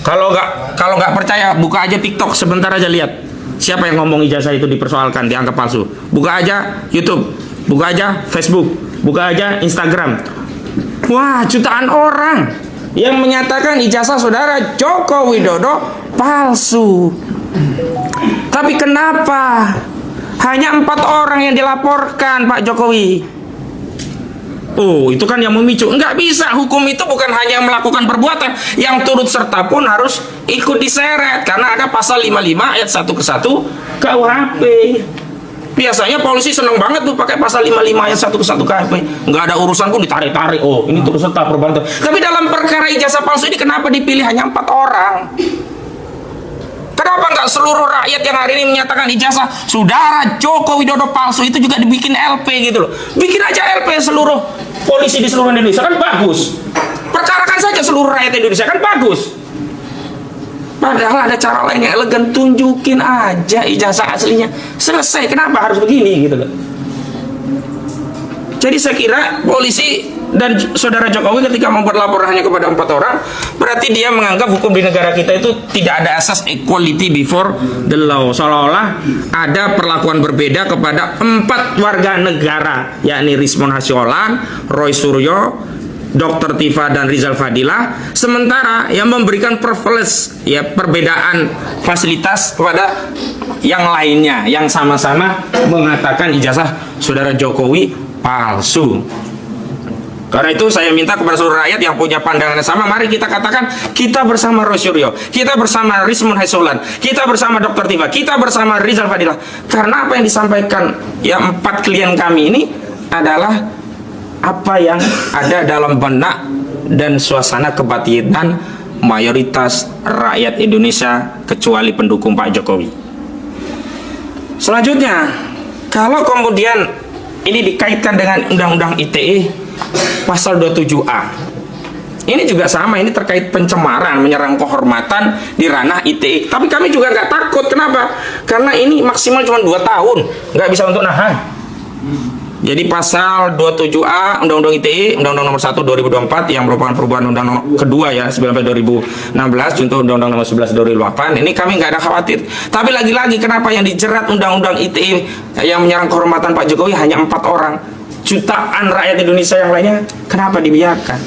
Kalau nggak percaya, buka aja TikTok sebentar aja, lihat siapa yang ngomong ijazah itu dipersoalkan, dianggap palsu. Buka aja YouTube, buka aja Facebook, buka aja Instagram. Wah, jutaan orang yang menyatakan ijazah saudara Joko Widodo palsu. Tapi kenapa hanya 4 orang yang dilaporkan Pak Jokowi? Oh, itu kan yang memicu. Enggak bisa, hukum itu bukan hanya melakukan perbuatan, yang turut serta pun harus ikut diseret, karena ada pasal 55 ayat 1 ke 1 KUHP. Biasanya polisi seneng banget tuh pakai pasal 55 ayat 1 ke 1 KUHP. Enggak ada urusan pun ditarik-tarik. Oh, ini turut serta perbuatan. Tapi dalam perkara ijazah palsu ini kenapa dipilih hanya 4 orang? Kenapa nggak seluruh rakyat yang hari ini menyatakan ijazah saudara Joko Widodo palsu itu juga dibikin LP gitu loh? Bikin aja LP seluruh polisi di seluruh Indonesia, kan bagus. Perkarakan saja seluruh rakyat Indonesia, kan bagus. Padahal ada cara lain yang elegan, tunjukin aja ijazah aslinya, selesai. Kenapa harus begini gitu loh? Jadi saya kira polisi dan saudara Jokowi ketika membuat laporan hanya kepada 4 orang, berarti dia menganggap hukum di negara kita itu tidak ada asas equality before the law. Seolah-olah ada perlakuan berbeda kepada 4 warga negara, yakni Rismon Hasyolan, Roy Suryo, Dr. Tifa dan Rizal Fadilah, sementara yang memberikan privilege, ya, perbedaan fasilitas kepada yang lainnya yang sama-sama mengatakan ijazah saudara Jokowi palsu. Karena itu saya minta kepada seluruh rakyat yang punya pandangan yang sama, mari kita katakan kita bersama Roy Suryo, kita bersama Rismon Hasyolan, kita bersama Dr. Tifa, kita bersama Rizal Fadilah. Karena apa yang disampaikan ya 4 klien kami ini adalah apa yang ada dalam benak dan suasana kebatinan mayoritas rakyat Indonesia kecuali pendukung Pak Jokowi. Selanjutnya, kalau kemudian ini dikaitkan dengan Undang-Undang ITE pasal 27A, ini juga sama, ini terkait pencemaran, menyerang kehormatan di ranah ITE. Tapi kami juga nggak takut. Kenapa? Karena ini maksimal cuma 2 tahun, nggak bisa untuk nahan. Jadi pasal 27A Undang-Undang ITE, Undang-Undang nomor 1 2024 yang merupakan perubahan Undang-Undang kedua ya 19 2016 contoh Undang-Undang nomor 11 2008, ini kami nggak ada khawatir. Tapi lagi-lagi kenapa yang dijerat Undang-Undang ITE yang menyerang kehormatan Pak Jokowi hanya 4 orang? Jutaan rakyat Indonesia yang lainnya kenapa dibiarkan?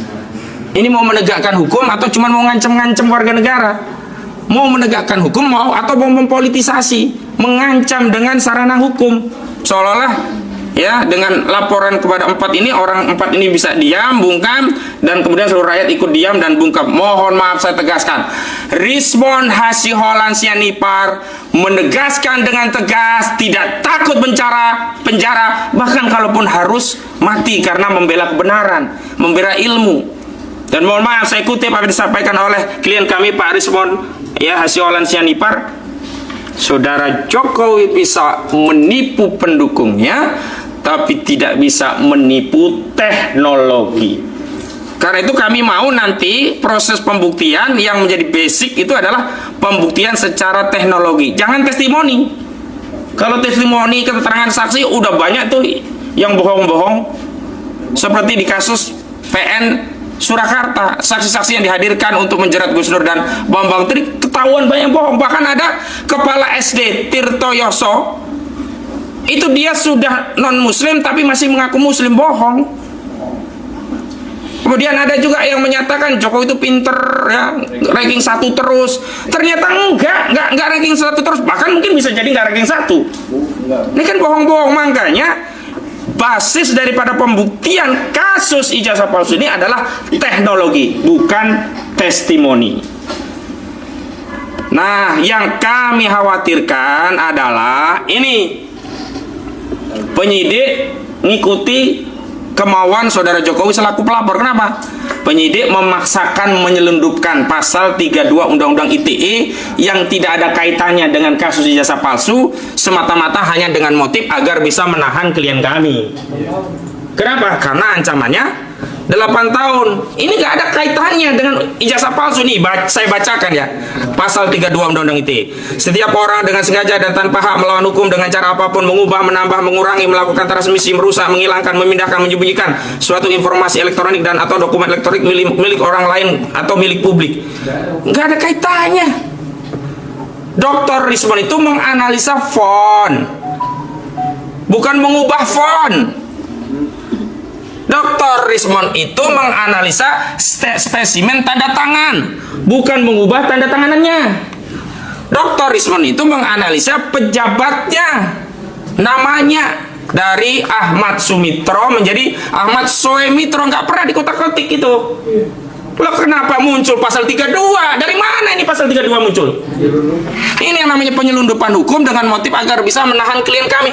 Ini mau menegakkan hukum atau cuma mau ngancam-ngancam warga negara? Mau menegakkan hukum mau atau mau mempolitisasi, mengancam dengan sarana hukum, seolah-olah ya dengan laporan kepada 4 ini, orang 4 ini bisa diam, bungkam, dan kemudian seluruh rakyat ikut diam dan bungkam. Mohon maaf saya tegaskan, Rismon Hasyolan Sianipar menegaskan dengan tegas tidak takut penjara, bahkan kalaupun harus mati karena membela kebenaran, membela ilmu. Dan mohon maaf saya kutip apa yang disampaikan oleh klien kami Pak Rismon ya Hasyolan Sianipar, saudara Jokowi bisa menipu pendukungnya, tapi tidak bisa menipu teknologi. Karena itu kami mau nanti proses pembuktian yang menjadi basic itu adalah pembuktian secara teknologi. Jangan testimoni. Kalau testimoni, keterangan saksi udah banyak tuh yang bohong-bohong. Seperti di kasus PN Surakarta, saksi-saksi yang dihadirkan untuk menjerat Gus Dur dan Bambang Tri ketahuan banyak bohong. Bahkan ada kepala SD Tirto Yoso, itu dia sudah non muslim tapi masih mengaku muslim, bohong. Kemudian ada juga yang menyatakan Jokowi itu pinter ya, ranking 1 terus. Ternyata enggak ranking 1 terus, bahkan mungkin bisa jadi enggak ranking 1. Ini kan bohong-bohong. Makanya basis daripada pembuktian kasus ijazah palsu ini adalah teknologi, bukan testimoni. Nah, yang kami khawatirkan adalah ini, penyidik ngikuti kemauan saudara Jokowi selaku pelapor. Kenapa? Penyidik memaksakan menyelundupkan pasal 32 Undang-Undang ITE yang tidak ada kaitannya dengan kasus ijazah palsu, semata-mata hanya dengan motif agar bisa menahan klien kami. Kenapa? Karena ancamannya 8 tahun. Ini nggak ada kaitannya dengan ijazah palsu nih. Saya bacakan ya. Pasal 32 Undang-Undang ITE. Setiap orang dengan sengaja dan tanpa hak melawan hukum dengan cara apapun mengubah, menambah, mengurangi, melakukan transmisi, merusak, menghilangkan, memindahkan, menyembunyikan suatu informasi elektronik dan atau dokumen elektronik milik orang lain atau milik publik. Nggak ada kaitannya. Dr. Rismond itu menganalisa font, bukan mengubah font. Dr. Rismond itu menganalisa spesimen tanda tangan, bukan mengubah tanda tanganannya. Dr. Rismond itu menganalisa pejabatnya, namanya dari Ahmad Sumitro menjadi Ahmad Soemitro, nggak pernah dikotak-kotik itu. Loh, kenapa muncul pasal 32? Dari mana ini pasal 32 muncul? Ini yang namanya penyelundupan hukum dengan motif agar bisa menahan klien kami.